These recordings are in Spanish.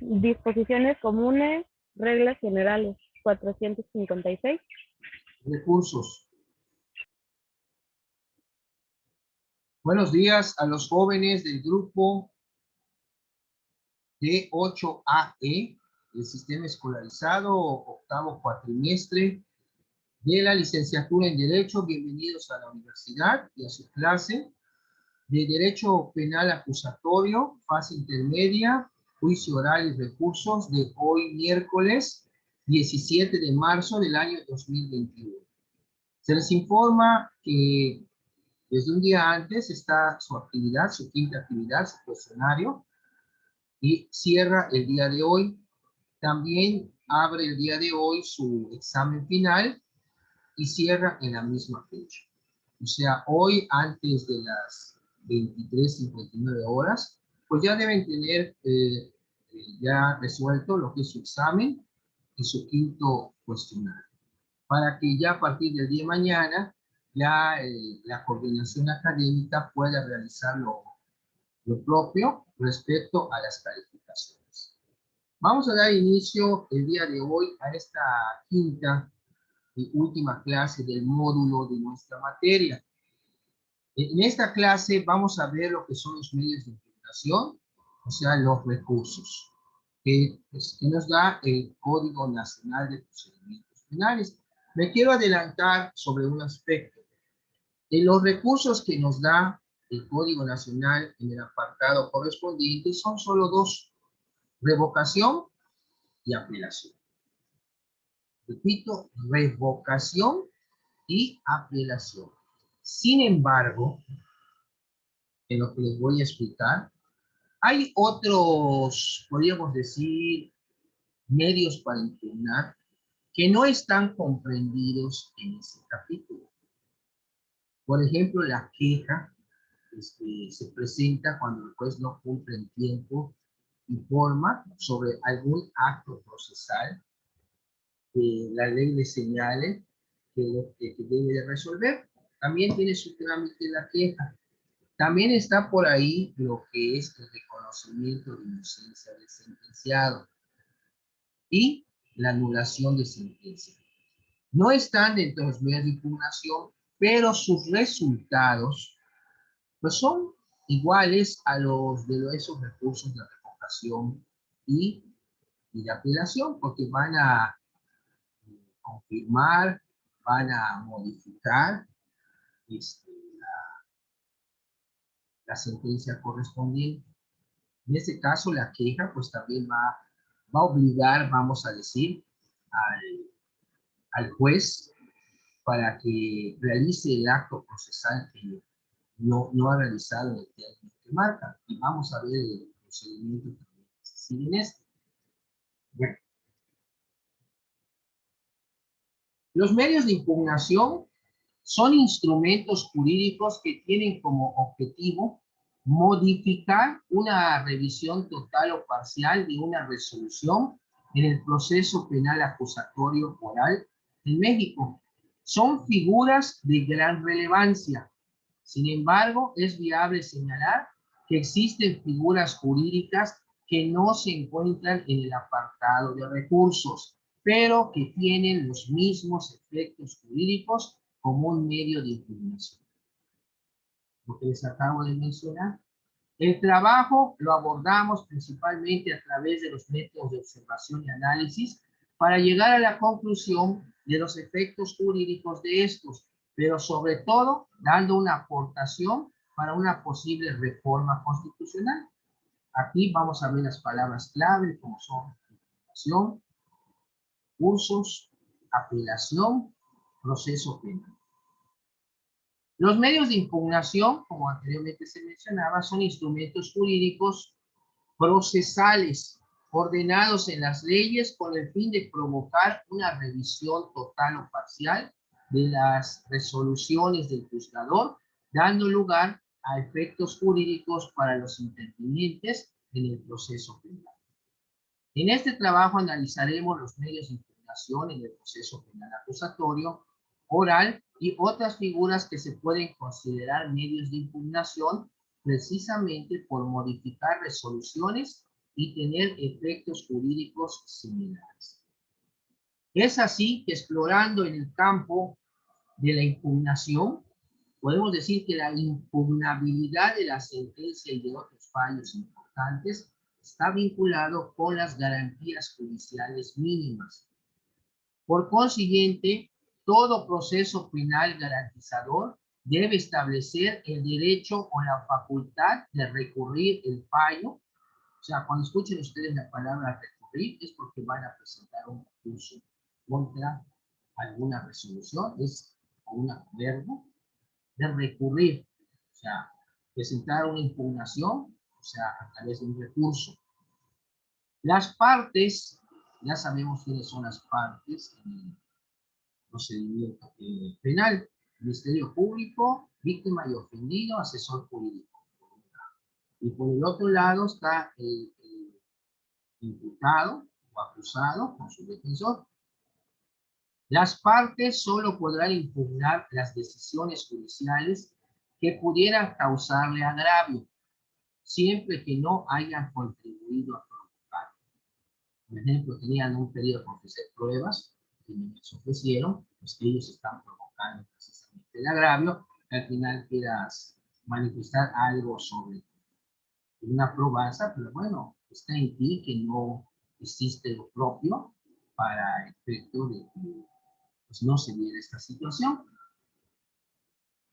Disposiciones comunes, reglas generales, 456. Recursos. Buenos días a los jóvenes del grupo D8AE, del sistema escolarizado, octavo cuatrimestre de la licenciatura en Derecho. Bienvenidos a la universidad y a su clase de Derecho Penal Acusatorio, fase intermedia, juicio oral y recursos, de hoy miércoles 17 de marzo del año 2021. Se les informa que desde un día antes está su actividad, su quinta actividad, su cuestionario, y cierra el día de hoy. También abre el día de hoy su examen final y cierra en la misma fecha. O sea, hoy antes de las 23:59 horas, pues ya deben tener ya resuelto lo que es su examen y su quinto cuestionario, para que ya a partir del día de mañana ya la coordinación académica pueda realizar lo propio respecto a las calificaciones. Vamos a dar inicio el día de hoy a esta quinta y última clase del módulo de nuestra materia. En esta clase vamos a ver lo que son los medios de impugnación, o sea, los recursos, que nos da el Código Nacional de Procedimientos Penales. Me quiero adelantar sobre un aspecto. De los recursos que nos da el Código Nacional en el apartado correspondiente son solo dos: revocación y apelación. Repito, revocación y apelación. Sin embargo, en lo que les voy a explicar, hay otros, podríamos decir, medios para impugnar que no están comprendidos en ese capítulo. Por ejemplo, la queja se presenta cuando el juez no cumple en tiempo y forma sobre algún acto procesal que la ley le señale que debe de resolver. También tiene su trámite la queja. También está por ahí lo que es el reconocimiento de inocencia del sentenciado y la anulación de sentencia. No están dentro de los medios de impugnación, pero sus resultados pues son iguales a los de esos recursos de revocación y de apelación, porque van a confirmar, van a modificar la sentencia correspondiente. En este caso, la queja pues también va a obligar, vamos a decir, al juez para que realice el acto procesal que no ha realizado en el término que marca. Y vamos a ver el procedimiento también que se sigue en esto. Bueno. Los medios de impugnación son instrumentos jurídicos que tienen como objetivo modificar una revisión total o parcial de una resolución en el proceso penal acusatorio oral en México. Son figuras de gran relevancia. Sin embargo, es viable señalar que existen figuras jurídicas que no se encuentran en el apartado de recursos, pero que tienen los mismos efectos jurídicos como un medio de impugnación. Lo que les acabo de mencionar. El trabajo lo abordamos principalmente a través de los métodos de observación y análisis para llegar a la conclusión de los efectos jurídicos de estos, pero sobre todo dando una aportación para una posible reforma constitucional. Aquí vamos a ver las palabras clave como son impugnación, cursos, apelación, proceso penal. Los medios de impugnación, como anteriormente se mencionaba, son instrumentos jurídicos procesales ordenados en las leyes con el fin de provocar una revisión total o parcial de las resoluciones del juzgador, dando lugar a efectos jurídicos para los intervinientes en el proceso penal. En este trabajo analizaremos los medios de impugnación en el proceso penal acusatorio, oral y otras figuras que se pueden considerar medios de impugnación precisamente por modificar resoluciones y tener efectos jurídicos similares. Es así que explorando en el campo de la impugnación, podemos decir que la impugnabilidad de la sentencia y de otros fallos importantes está vinculado con las garantías judiciales mínimas. Por consiguiente, todo proceso penal garantizador debe establecer el derecho o la facultad de recurrir el fallo. O sea, cuando escuchen ustedes la palabra recurrir, es porque van a presentar un recurso contra alguna resolución, es un verbo de recurrir, o sea, presentar una impugnación, o sea, a través de un recurso. Las partes, ya sabemos quiénes son las partes en el procedimiento penal: Ministerio Público, víctima y ofendido, asesor jurídico. Y por el otro lado está el imputado o acusado con su defensor. Las partes solo podrán impugnar las decisiones judiciales que pudieran causarle agravio, siempre que no hayan contribuido a provocar. Por ejemplo, tenían un periodo para ofrecer pruebas y no les ofrecieron, pues ellos están provocando precisamente el agravio, que al final quieras manifestar algo sobre una probanza, pero bueno, está en ti que no hiciste lo propio para efecto de que pues, no se diera esta situación.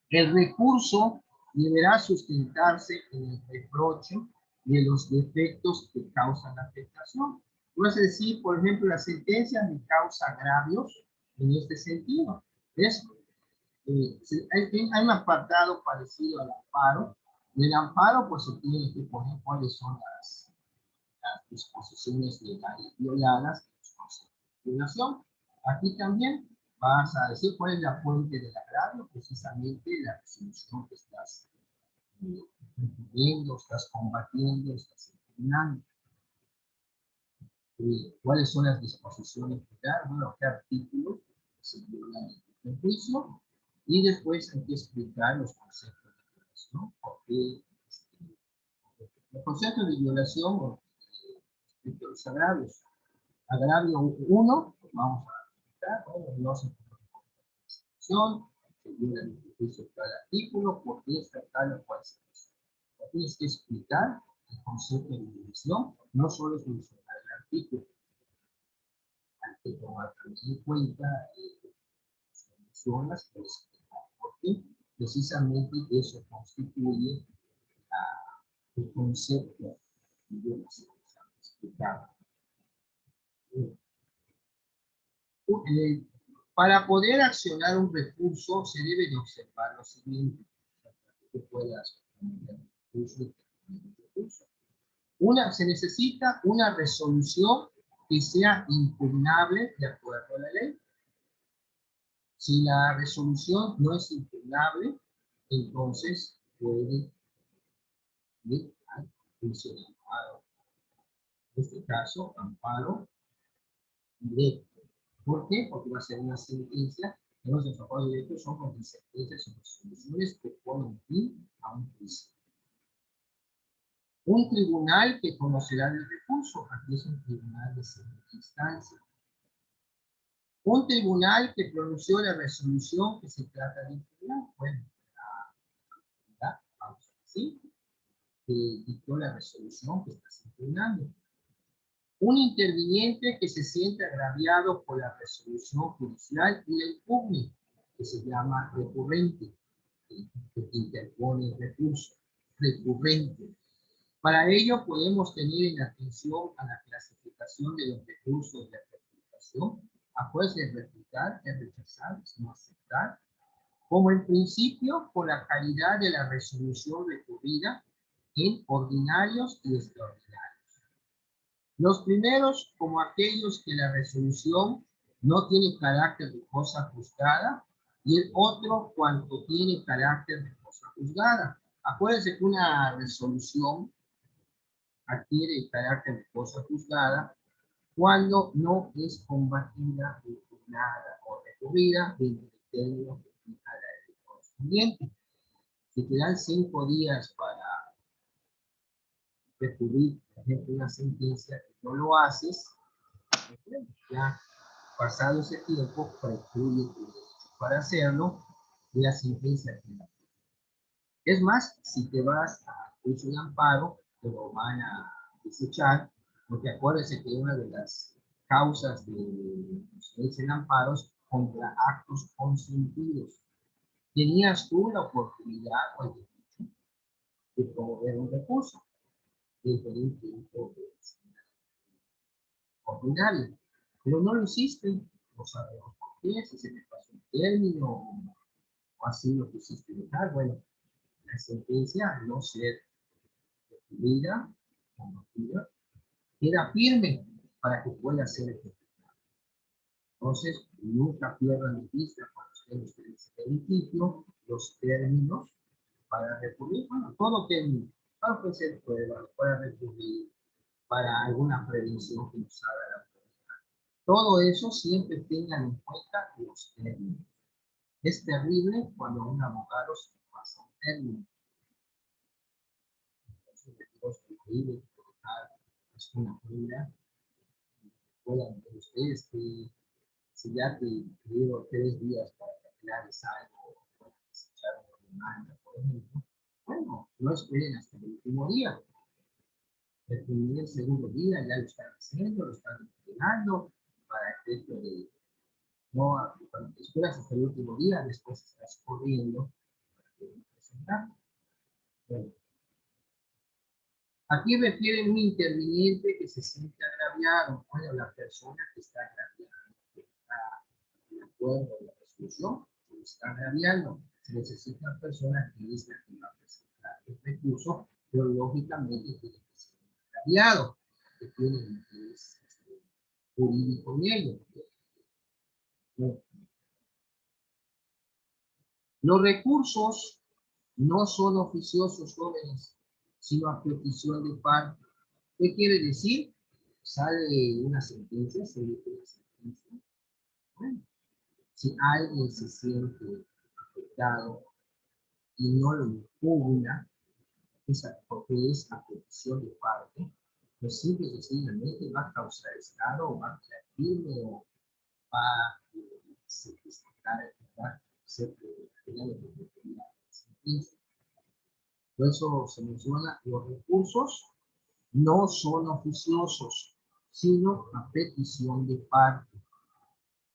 El recurso deberá sustentarse en el reproche de los defectos que causan la afectación. Puedes decir, por ejemplo, la sentencia me causa agravios en este sentido. ¿Ves? Hay un apartado parecido al amparo. En el amparo, pues se tiene que poner cuáles son las disposiciones legales violadas en los conceptos de violación. Aquí también vas a decir cuál es la fuente del agravio, precisamente la resolución que estás viendo, estás combatiendo, estás impugnando. ¿Cuáles son las disposiciones legales? Bueno, qué artículos se violan en el juicio, y después hay que explicar los conceptos de violación, porque los conceptos de violación los agravios. Agravio 1, vamos a explicar, no se viola el juicio de cada artículo, por qué está tal o cual situación. Tienes que explicar el concepto de violación, no solo es mencionar el artículo, hay que tomar en cuenta las mencionas, porque precisamente eso constituye el concepto de violación explicado. Para poder accionar un recurso se debe de observar lo siguiente, para que puedas se necesita una resolución que sea impugnable de acuerdo a la ley. Si la resolución no es impugnable, entonces puede ir al juicio de amparo. En este caso, amparo directo. ¿Por qué? Porque va a ser una sentencia. Los desamparos directos son como sentencias o resoluciones que ponen fin a un juicio. Un tribunal que conocerá el recurso, aquí es un tribunal de segunda instancia. Un tribunal que pronunció la resolución que se trata de impugnar, bueno, vamos a decir, que dictó la resolución que está impugnando. Un interviniente que se siente agraviado por la resolución judicial y la impugne, que se llama recurrente, que interpone el recurso, recurrente. Para ello podemos tener en atención a la clasificación de los recursos de refutación, a juez de refutar, de rechazar, no aceptar, como en principio por la calidad de la resolución recurrida en ordinarios y extraordinarios. Los primeros como aquellos que la resolución no tiene carácter de cosa juzgada, y el otro cuanto tiene carácter de cosa juzgada. Acuérdense que una resolución adquiere el carácter de cosa juzgada cuando no es combatida, impugnada o recurrida dentro del término que fija la ley correspondiente. Si te dan 5 días para recurrir, por ejemplo, una sentencia que no lo haces, bueno, ya pasado ese tiempo, precluye tu derecho para hacerlo, y la sentencia queda. Es más, si te vas a juicio de amparo, te lo van a desechar, porque acuérdense que una de las causas de los amparos contra actos consentidos. Tenías tú la oportunidad o el derecho de promover un recurso dentro de un tiempo ordinario, pero no lo hiciste, no sabemos por qué, si se te pasó un término o así lo quisiste dejar. Bueno, la sentencia, al no ser recibida, conocida, queda firme para que pueda ser ejecutada. Entonces, nunca pierdan de vista cuando ustedes en el litigio los términos para recurrir, bueno, todo término, para ofrecer pruebas, para recurrir, para alguna prevención que nos haga la autoridad. Todo eso siempre tengan en cuenta los términos. Es terrible cuando un abogado se pasa un término. Entonces, tenemos que prohibir colocar una regla. Puedan ver ustedes que si ya te dieron 3 días para que aclares algo, puedan desechar una demanda, por ejemplo, bueno, no esperen hasta el último día. El primer, segundo día ya lo están haciendo, lo están entregando para efecto de no, cuando te esperas hasta el último día, después estás corriendo para presentar. Bueno, aquí refiere un interviniente que se siente agraviado. Bueno, la persona que está agraviada, que está de acuerdo con la resolución, se está agraviando. Se necesita una persona que es la que va a presentar el recurso, pero lógicamente tiene que ser agraviado, que tiene interés jurídico en ello. Bueno, los recursos no son oficiosos, jóvenes, sino a petición de parte. ¿Qué quiere decir? Sale una sentencia, se emite una sentencia. Bueno, si alguien se siente afectado y no lo impugna, porque es a petición de parte, pues simple y sencillamente va a causar estado, o va a quedar firme, o va a ser por eso se menciona, los recursos no son oficiosos, sino a petición de parte.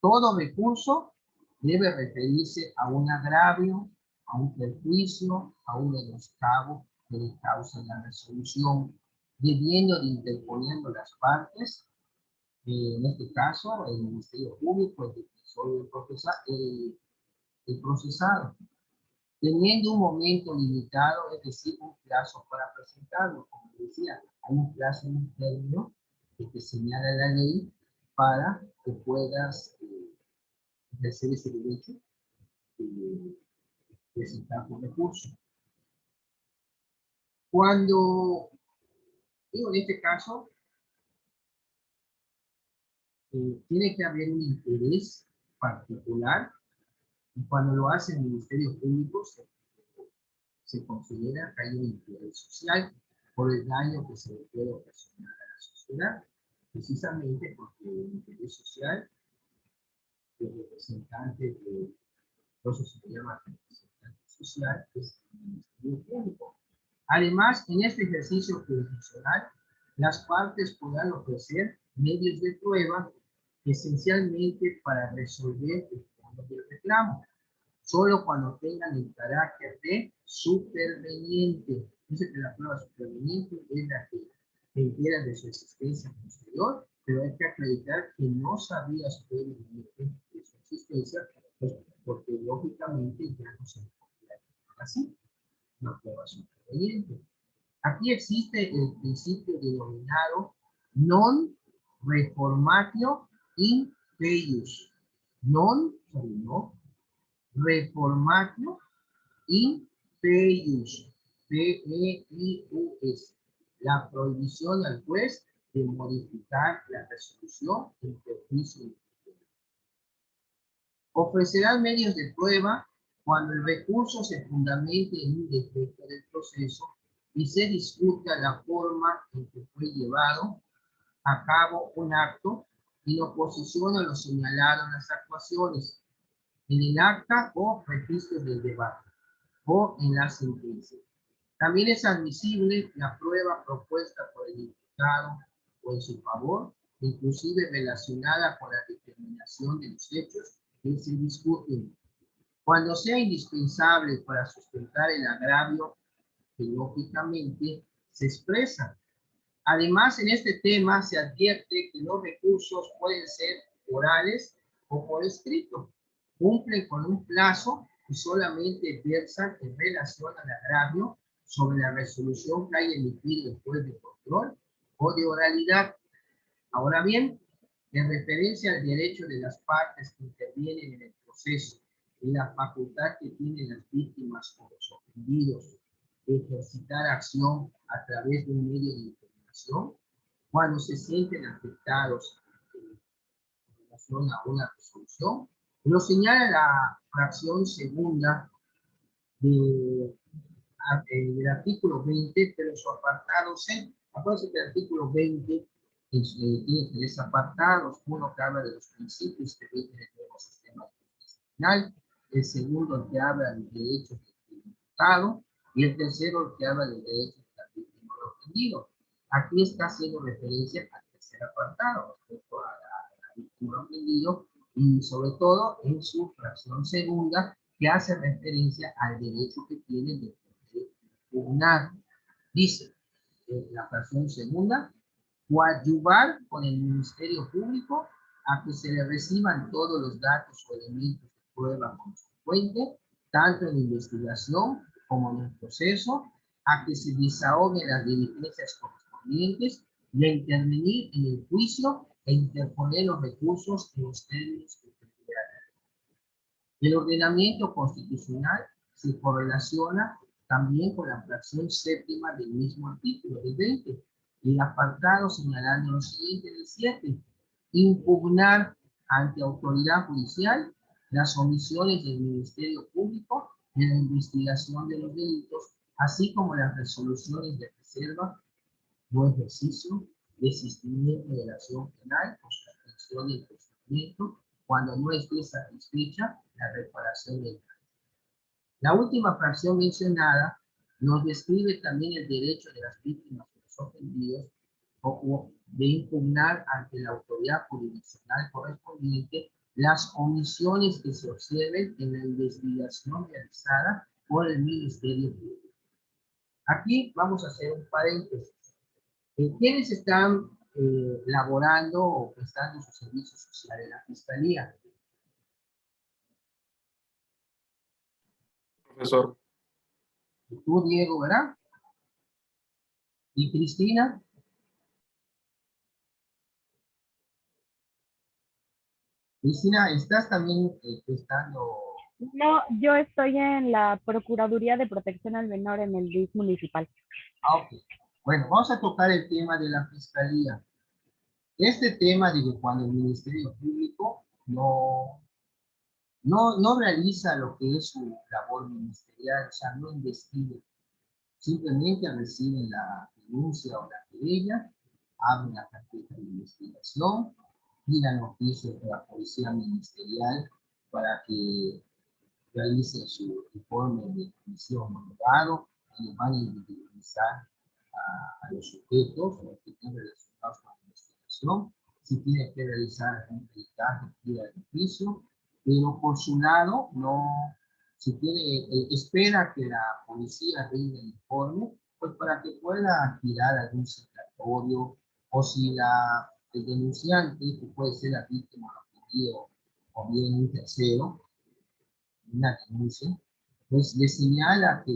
Todo recurso debe referirse a un agravio, a un perjuicio, a un menoscabo que le causa la resolución, debiendo de interponiendo las partes, en este caso, el Ministerio Público, el defensor del el procesado, teniendo un momento limitado, es decir, un plazo para presentarlo. Como decía, hay un plazo, un término que te señala la ley para que puedas ejercer ese derecho de presentar tu recurso. Cuando, digo, en este caso, tiene que haber un interés particular, y cuando lo hace el Ministerio Público se considera que hay un interés social por el daño que se le puede ocasionar a la sociedad, precisamente porque el interés social, el representante de, por eso se le llama representante social, es el Ministerio Público. Además, en este ejercicio jurisdiccional, las partes podrán ofrecer medios de prueba esencialmente para resolver el fondo del reclamo, solo cuando tengan el carácter de superveniente. Dice que la prueba superveniente es la que se entera de su existencia posterior, pero hay que acreditar que no sabías previamente de su existencia, pues, porque lógicamente ya no se podía así, una prueba superveniente. Aquí existe el principio denominado non reformatio in peius. Non, no, reformatio in peius, P-E-I-U-S, la prohibición al juez de modificar la resolución en perjuicio. Ofrecerán medios de prueba cuando el recurso se fundamente en un defecto del proceso y se discuta la forma en que fue llevado a cabo un acto en oposición a lo señalado en las actuaciones, en el acta o registro del debate, o en la sentencia. También es admisible la prueba propuesta por el imputado o en su favor, inclusive relacionada con la determinación de los hechos que se discuten, cuando sea indispensable para sustentar el agravio que lógicamente se expresa. Además, en este tema se advierte que los recursos pueden ser orales o por escrito, cumplen con un plazo y solamente versan en relación al agravio sobre la resolución que haya emitido el juez de control o de oralidad. Ahora bien, en referencia al derecho de las partes que intervienen en el proceso y la facultad que tienen las víctimas o los ofendidos de ejercitar acción a través de un medio de información, cuando se sienten afectados en relación a una resolución, lo señala la fracción segunda de, del artículo 20, pero su apartado C. Acuérdense que el artículo 20 tiene tres apartados. Uno que habla de los principios que rigen el nuevo sistema de justicia penal, el segundo el que habla del derecho del imputado y el tercero el que habla del derecho de la víctima del ofendido. Aquí está haciendo referencia al tercer apartado respecto a la víctima del ofendido y sobre todo en su fracción segunda que hace referencia al derecho que tiene de impugnar. Dice la fracción segunda, coadyuvar con el Ministerio Público a que se le reciban todos los datos o elementos de prueba consecuente, tanto en la investigación como en el proceso, a que se desahoguen las diligencias correspondientes y a intervenir en el juicio e interponer los recursos en los términos que previeran. El ordenamiento constitucional se correlaciona también con la fracción séptima del mismo artículo, del 20, y el apartado señalando lo siguiente del 7, impugnar ante autoridad judicial las omisiones del Ministerio Público en la investigación de los delitos, así como las resoluciones de reserva o ejercicio, desistimiento de la acción penal o suspensión del procedimiento cuando no esté satisfecha la reparación del daño. La última fracción mencionada nos describe también el derecho de las víctimas y los ofendidos o de impugnar ante la autoridad jurisdiccional correspondiente las omisiones que se observen en la investigación realizada por el Ministerio Público. Aquí vamos a hacer un paréntesis. ¿Quiénes están laborando o prestando su servicio social en la Fiscalía? Profesor. Y tú, Diego, ¿verdad? ¿Y Cristina? Cristina, ¿estás también prestando? No, yo estoy en la Procuraduría de Protección al Menor en el DIF municipal. Ah, ok. Bueno, vamos a tocar el tema de la Fiscalía. Este tema de que cuando el Ministerio Público no realiza lo que es su labor ministerial, o sea, no investiga, simplemente reciben la denuncia o la querella, abren la carpeta de investigación, pidan oficios de la Policía Ministerial para que realice su informe de comisión homologado y van a individualizar a los sujetos o que estén relacionados con la investigación, si tiene que realizar un peritaje, tira de juicio, pero por su lado no, si tiene, espera que la policía rinda el informe, pues para que pueda girar algún citatorio, o si el denunciante, que puede ser la víctima o o bien un tercero, una denuncia, pues le señala que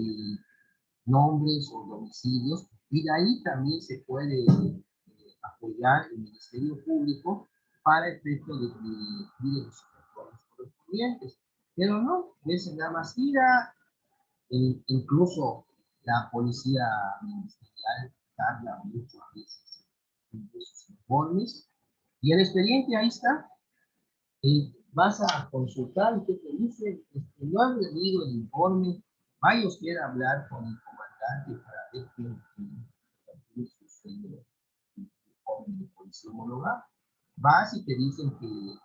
nombres o domicilios, y de ahí también se puede apoyar el Ministerio Público para efecto de que pide los informes correspondientes. Pero no, es nada más ira, incluso la policía ministerial tarda mucho a veces en sus informes, y el expediente ahí está. Vas a consultar qué te dice, no han leído el informe, vaya usted a hablar con el comandante para de policía homologada. Vas y te dicen que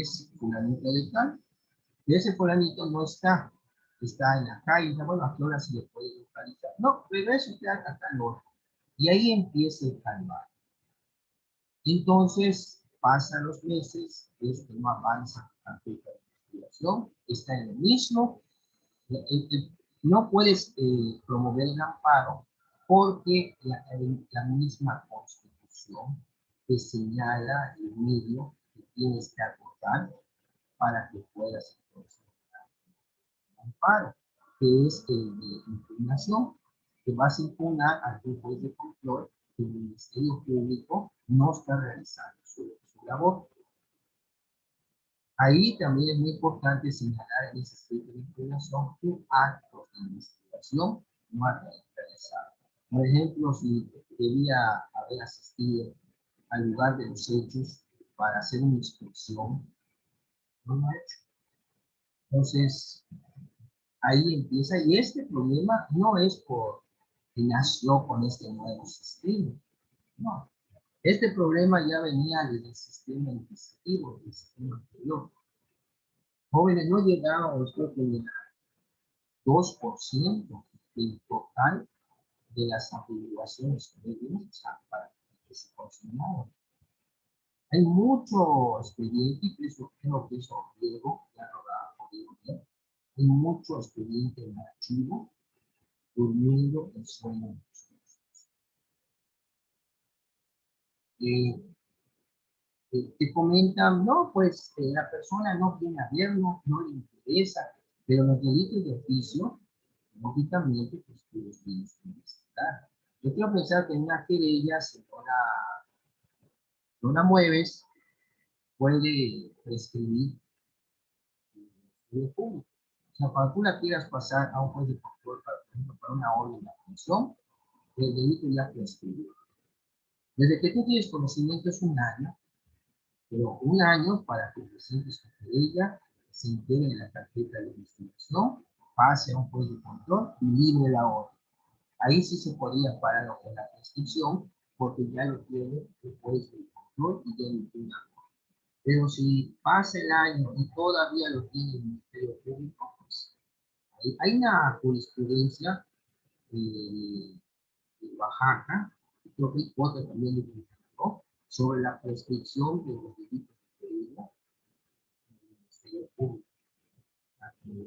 es fulanito de tal, pero ese fulanito no está, está en la calle, bueno, ¿a qué hora se le puede localizar? No, pero eso está a tal hora. Y ahí empieza el calvario. Entonces, pasan los meses, esto no avanza ante la investigación, está en lo mismo, no puedes promover el amparo porque la misma Constitución te señala el medio que tienes que agotar para que puedas entonces el amparo, que es el de impugnación, que vas a impugnar al juez de control que el Ministerio Público no está realizando su labor. Ahí también es muy importante señalar en ese escrito de impugnación que actos de investigación no ha realizado. Por ejemplo, si debía haber asistido al lugar de los hechos para hacer una inspección, no lo ha hecho. Entonces, ahí empieza, y este problema no es por que nació con este nuevo sistema, no. Este problema ya venía del sistema inquisitivo, del sistema anterior. Jóvenes no llegaban, creo que el 2% del total de las averiguaciones médicas para que se consignaron. Hay mucho expediente, y eso creo que eso Diego ya lo ha podido ver. Hay mucho expediente en archivo durmiendo en sueño. Te comentan, no, pues la persona no viene a verlo, no le interesa, pero los delitos de oficio, lógicamente, pues tú los tienes que investigar. Yo quiero pensar que en una querella, si no la mueves, puede prescribir el público. O sea, cuando tú la quieras pasar a un juez de control, para, por ejemplo, para una orden de aprehensión, el delito ya prescribió. Desde que tú tienes conocimiento es un año, pero un año para que presentes tu querella, se integre en la carpeta de investigación, pase a un juez de control y libre la orden. Ahí sí se podría parar con la prescripción, porque ya lo tiene el juez de control y ya lo tiene. Pero si pasa el año y todavía lo tiene el Ministerio Público, pues hay una jurisprudencia de Oaxaca, y creo que otra también de Quintana, sobre la prescripción de los delitos de querella en el Ministerio Público.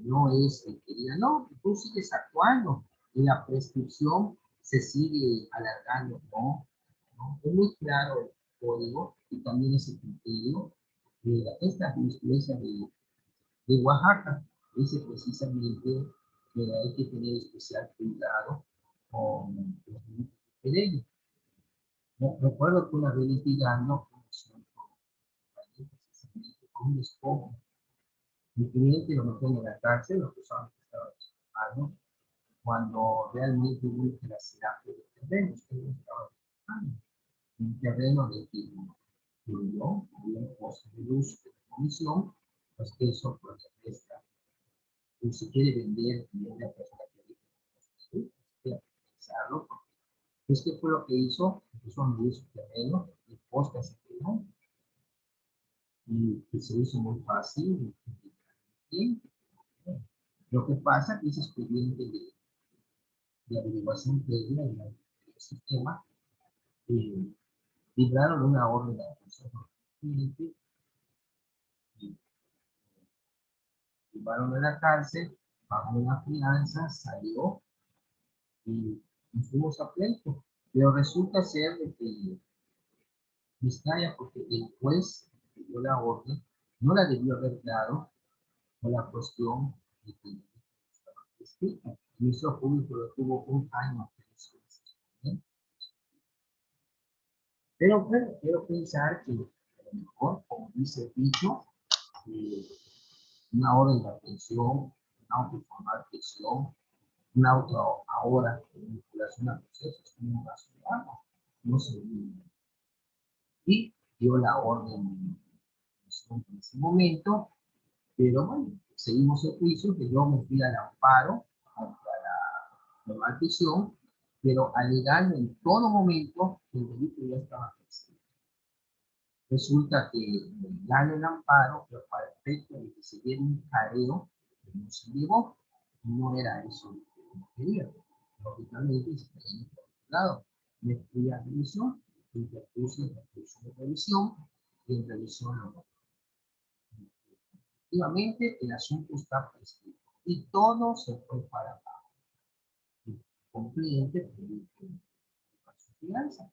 No es que diga, no, tú sigues actuando y la prescripción se sigue alargando, no, no. Es muy claro el código y también ese criterio de esta jurisprudencia de Oaxaca. Dice precisamente que hay que tener especial cuidado con los delitos de querella. Recuerdo que una vez litigando un asunto con un esposo, mi cliente lo metió en la cárcel, lo acusaban que estaba desocupado, cuando realmente hubo que la terapia de terrenos, que no estaba desocupando. Un terreno de que murió, había un pozo de luz de comisión, pues eso pues resta. Y si quiere vender, y es la persona que quiere pensarlo, porque es que fue lo que hizo, empezó a medir su terreno, y posta se quedó, y se hizo muy fácil, y lo que pasa es que ese expediente de averiguación previa en el sistema libraron una orden de aprehensión y llevaron a la cárcel, pagó una fianza, salió y fuimos a pleito. Pero resulta ser de que me extraña porque el juez que dio la orden no la debió haber dado por la cuestión de que estaba escrita. El ministro público lo tuvo un año. Pero bueno, quiero pensar que a lo mejor, como dice el dicho, eh, una orden de aprehensión, una autoformal prisión, un auto ahora de vinculación a procesos, no va a ser, no se olvida. Y dio la orden en ese momento, pero bueno, seguimos el juicio, que yo me fui al amparo contra normal prisión, pero alegando en todo momento que el delito ya estaba prescrito. Resulta que gana el amparo, pero para el efecto de que se diera un careo que no se llevó, no era eso lo que quería. Lógicamente, se quedó en otro lado. Me fui a revisión, interpuse el recurso de revisión, y en revisión lo efectivamente el asunto está prescrito. Y todo se fue para abajo. Con cliente para su finanza.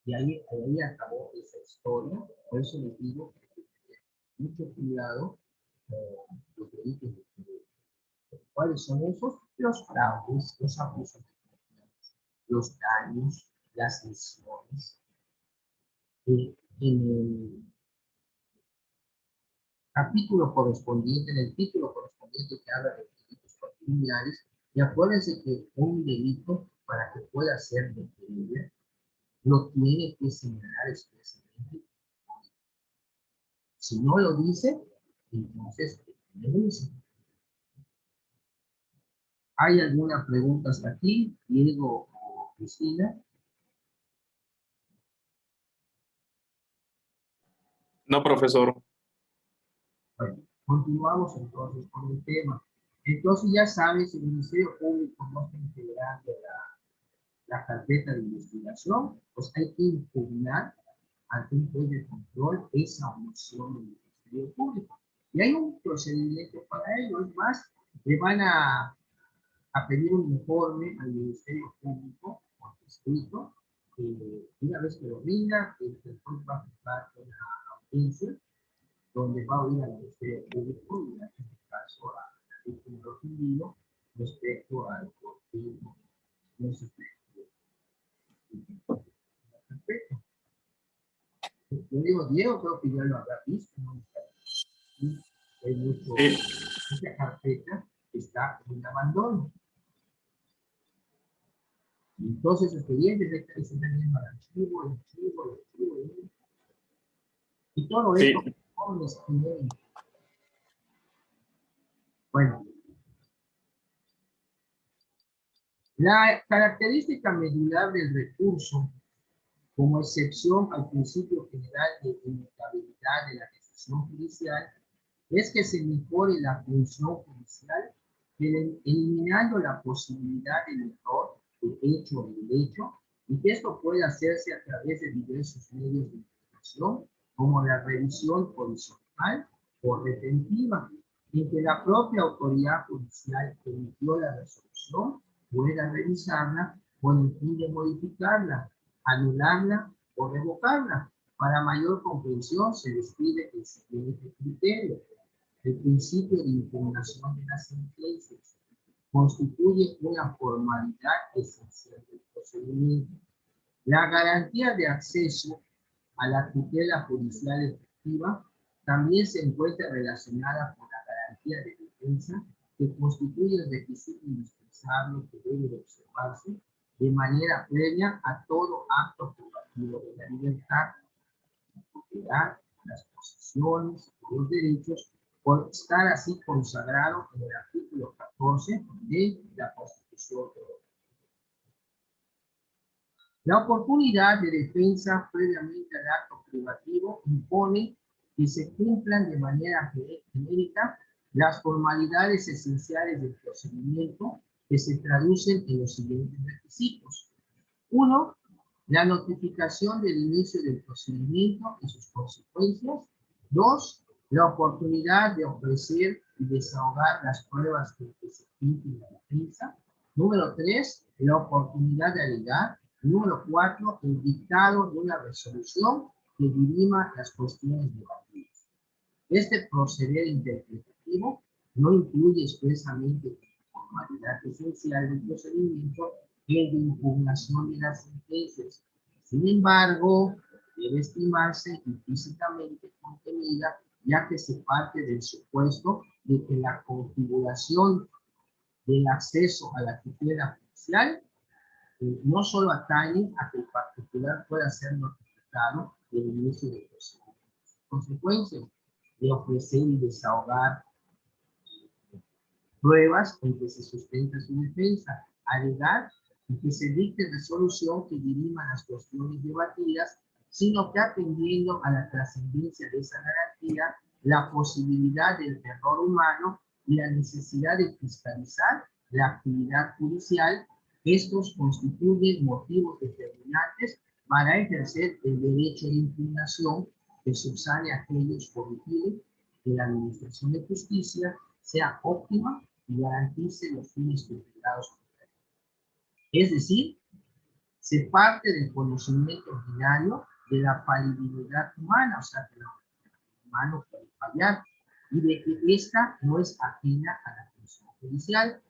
Y ahí acabó esa historia. Por eso les digo que hay que tener mucho cuidado con los delitos de crédito. ¿Cuáles son esos? Los fraudes, los abusos de confianza, los daños, las lesiones. En el capítulo correspondiente, en el título correspondiente que habla de delitos patrimoniales, y acuérdense que un delito, para que pueda ser detenido, lo tiene que señalar expresamente. Si no lo dice, entonces denuncia. ¿Hay alguna pregunta hasta aquí, Diego o Cristina? No, profesor. Bueno, continuamos entonces con el tema. Entonces ya sabes, el Ministerio Público no está integrando la carpeta de investigación, pues hay que impugnar ante un juez de control esa omisión del Ministerio Público. Y hay un procedimiento para ello. Es más, le van a pedir un informe al Ministerio Público por escrito. Una vez que lo rinda, el juez va a fijar una audiencia donde va a oír al Ministerio Público y en este caso a la víctima del ofendido respecto al por qué no se respecto. Yo digo, Diego, creo que ya lo habrá visto, ¿no? Hay mucho, Sí. esta carpeta está en abandono. Entonces, los expedientes están teniendo el archivo, y todo Sí. esto jóvenes tienen. Bueno, la característica medular del recurso, como excepción al principio general de inmutabilidad de la decisión judicial, es que se mejore la función judicial, eliminando la posibilidad del error, del hecho o del hecho, y que esto puede hacerse a través de diversos medios de información, como la revisión horizontal o retentiva, en que la propia autoridad judicial que emitió la resolución pueda revisarla con el fin de modificarla, anularla o revocarla. Para mayor comprensión se describe el siguiente criterio. El principio de impugnación de las sentencias constituye una formalidad esencial del procedimiento. La garantía de acceso a la tutela judicial efectiva también se encuentra relacionada con la garantía de defensa, que constituye el requisito indispensable que debe de observarse de manera previa a todo acto privativo de la libertad, la propiedad, las posesiones, los derechos, por estar así consagrado en el artículo 14 de la Constitución. La oportunidad de defensa previamente al acto privativo impone que se cumplan de manera genérica las formalidades esenciales del procedimiento, que se traducen en los siguientes requisitos. 1. La notificación del inicio del procedimiento y sus consecuencias. 2. La oportunidad de ofrecer y desahogar las pruebas que se impliquen en la defensa. Número 3. La oportunidad de alegar. Número 4. El dictado de una resolución que dirima las cuestiones debatidas. Este proceder interpretativo no incluye expresamente la formalidad esencial del procedimiento el de impugnación de las sentencias. Sin embargo, debe estimarse implícitamente contenida, ya que se parte del supuesto de que la configuración del acceso a la tutela judicial no solo atañe a que el particular pueda ser notificado del inicio del procedimiento. Consecuencias de ofrecer y desahogar pruebas en que se sustenta su defensa, alegar y que se dicte resolución que dirima las cuestiones debatidas, sino que atendiendo a la trascendencia de esa garantía, la posibilidad del error humano y la necesidad de fiscalizar la actividad judicial, estos constituyen motivos determinantes para ejercer el derecho de impugnación que subsane a aquellos por requieren que la administración de justicia sea óptima y garantice los fines contemplados. Es decir, se parte del conocimiento ordinario de la falibilidad humana, o sea, que el humano puede fallar, y de que esta no es ajena a la función judicial,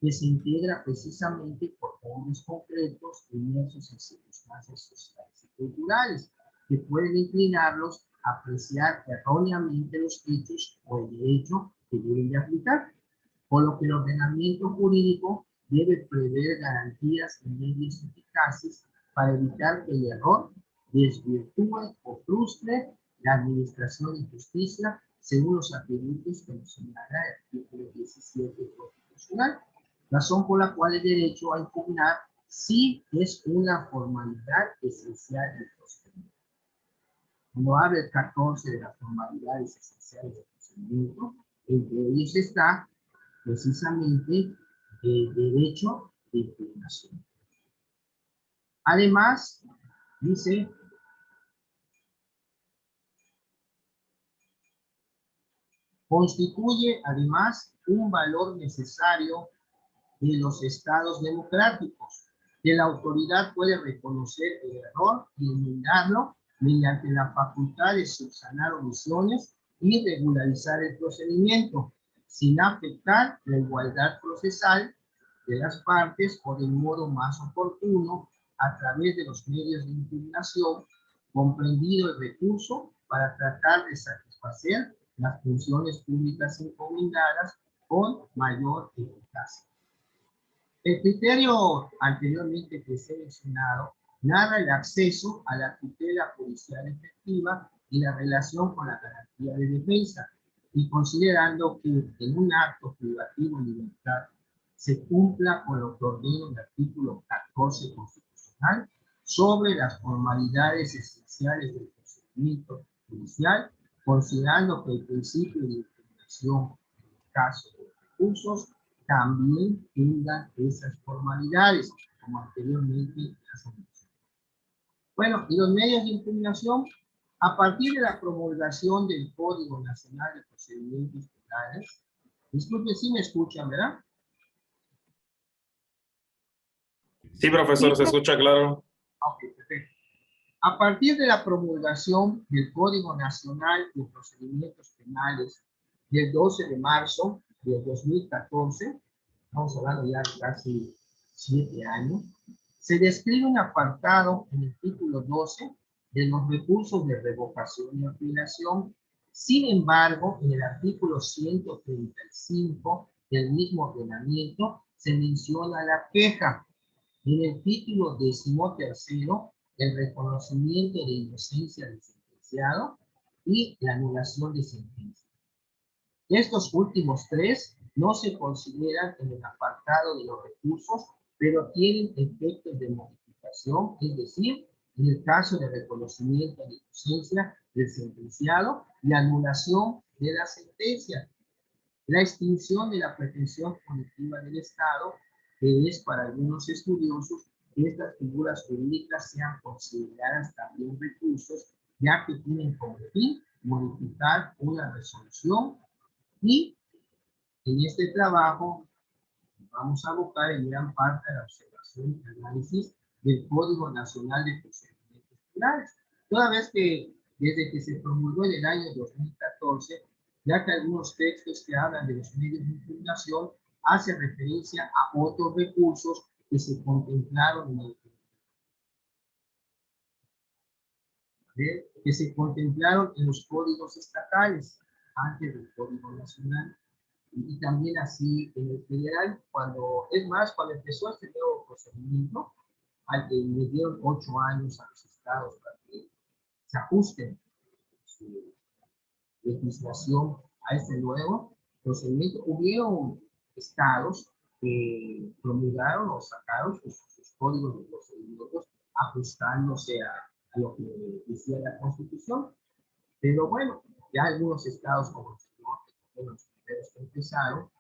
que se integra precisamente por hombres concretos inmersos en circunstancias sociales y culturales, que pueden inclinarlos a apreciar erróneamente los hechos o el derecho que deben de aplicar, por lo que el ordenamiento jurídico debe prever garantías y medios eficaces para evitar que el error desvirtúe o frustre la administración de justicia según los atributos que nos señala el artículo 17 constitucional, razón por la cual el derecho a impugnar sí es una formalidad esencial del procedimiento. Cuando habla el 14 de las formalidades esenciales del procedimiento, entre ellos está precisamente el derecho de impugnación. Además, dice, constituye además un valor necesario de los estados democráticos, que la autoridad puede reconocer el error y enmendarlo mediante la facultad de subsanar omisiones y regularizar el procedimiento, sin afectar la igualdad procesal de las partes o del modo más oportuno a través de los medios de impugnación, comprendido el recurso para tratar de satisfacer las funciones públicas encomendadas con mayor eficacia. El criterio anteriormente que se ha mencionado narra el acceso a la tutela judicial efectiva y la relación con la garantía de defensa, y considerando que en un acto privativo de libertad se cumpla con lo que ordena el artículo 14 constitucional sobre las formalidades esenciales del procedimiento judicial, considerando que el principio de impugnación en el caso de recursos también tengan esas formalidades, como anteriormente las mencioné. Bueno, y los medios de impugnación, a partir de la promulgación del Código Nacional de Procedimientos Penales, disculpe si me escuchan, ¿verdad? Sí, profesor, se escucha claro. Ok, perfecto. A partir de la promulgación del Código Nacional de Procedimientos Penales del 12 de marzo del 2014, estamos hablando ya de casi 7 años, se describe un apartado en el título 12 de los recursos de revocación y apelación. Sin embargo, en el artículo 135 del mismo ordenamiento se menciona la queja. En el título 13, el reconocimiento de inocencia del sentenciado y la anulación de sentencia. Estos últimos tres no se consideran en el apartado de los recursos, pero tienen efectos de modificación, es decir, en el caso de reconocimiento de inocencia del sentenciado y anulación de la sentencia. La extinción de la pretensión punitiva del Estado, que es para algunos estudiosos que estas figuras jurídicas sean consideradas también recursos, ya que tienen como fin modificar una resolución, y en este trabajo vamos a abocar en gran parte a la observación y análisis del Código Nacional de Procedimientos Penales, toda vez que desde que se promulgó en el año 2014, ya que algunos textos que hablan de los medios de impugnación hacen referencia a otros recursos que se contemplaron en el que se contemplaron en los códigos estatales antes del Código Nacional, y también así en el federal, cuando empezó este nuevo procedimiento, al que le dieron 8 años a los estados para que se ajusten su legislación a este nuevo procedimiento. Hubieron estados promulgaron o sacaron sus códigos de procedimientos ajustándose a lo que decía la Constitución. Pero bueno, ya algunos estados como el norte, que fueron los primeros que empezaron,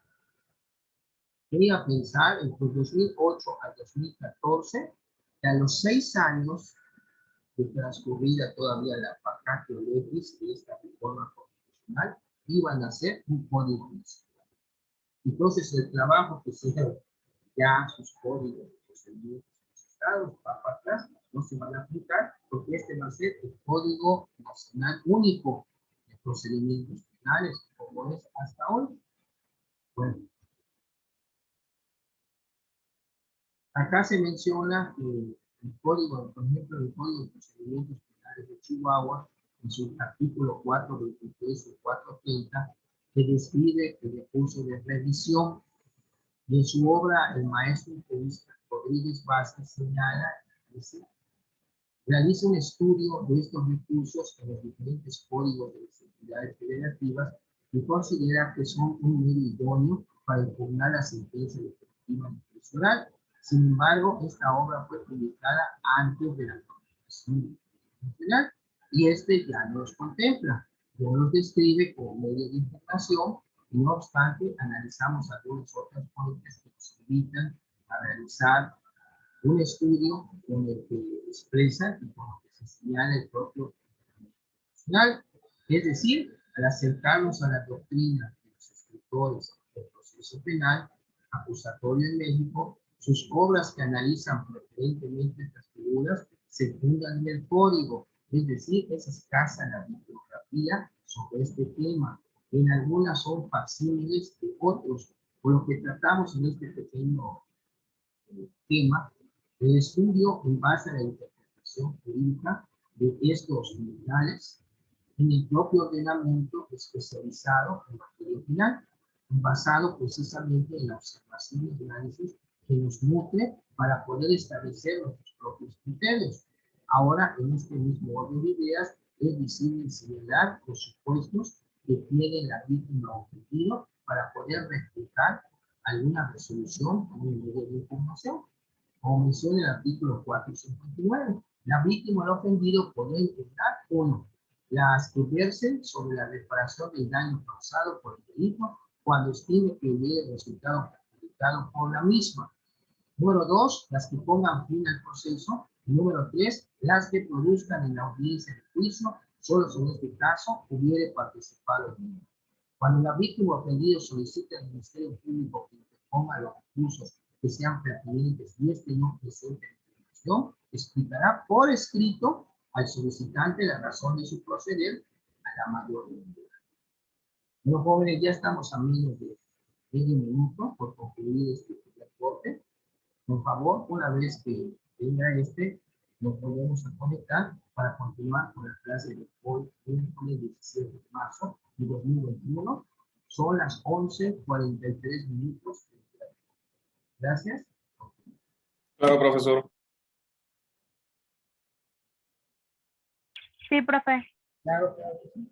quería pensar entre 2008 al 2014 que a los 6 años de transcurrida todavía la vacatio legis de esta reforma constitucional, iban a hacer un código nacional. Entonces el trabajo que se dio, ya sus códigos de procedimientos de los estados, para atrás, no se van a aplicar, porque este va a ser el Código Nacional Único de Procedimientos Penales, como es hasta hoy. Bueno, acá se menciona que el código, por ejemplo, el Código de Procedimientos Penales de Chihuahua, en su artículo 423 y 430, que describe el recurso de revisión. Y en su obra, el maestro jurista Rodríguez Vázquez señala, dice, realiza un estudio de estos recursos en los diferentes códigos de las entidades federativas y considera que son un medio idóneo para impugnar la sentencia definitiva discrecional. Sin embargo, esta obra fue publicada antes de la promulgación nacional y este ya no los contempla, no los describe como medio de impugnación. No obstante, analizamos algunas otras fuentes que nos invitan a realizar un estudio en el que expresa y con lo que se señala el propio nacional, es decir, al acercarnos a la doctrina de los escritores del proceso penal acusatorio en México, sus obras que analizan preferentemente estas figuras se fundan en el código, es decir, es escasa la bibliografía sobre este tema. En algunas son facsímiles de otros, por lo que tratamos en este pequeño tema el estudio en base a la interpretación jurídica de estos tribunales en el propio ordenamiento especializado en materia penal, basado precisamente en la observación y análisis que nos nutre para poder establecer nuestros propios criterios. Ahora, en este mismo orden de ideas, es visible señalar los supuestos que tiene la víctima ofendido para poder refutar alguna resolución o un medio de información. Como menciona el artículo 459, la víctima o el ofendido podrá impugnar, 1, las que versen sobre la reparación del daño causado por el delito cuando estime que hubiera resultado perjudicado por la misma. Número 2, las que pongan fin al proceso. Número 3, las que produzcan en la audiencia de juicio, solo si en este caso hubiere participado el mismo. Cuando la víctima o ofendido solicita al Ministerio Público que interponga los recursos que sean pertinentes y este no presente información, explicará por escrito al solicitante la razón de su proceder a la mayor brevedad. Bueno, jóvenes, ya estamos a menos de medio minuto por concluir este reporte. Por favor, una vez que tenga nos volvemos a conectar para continuar con la clase de hoy, miércoles 17 de marzo de 2021. Son las 11:43 minutos. Gracias. Claro, profesor. Sí, profe. Claro, claro.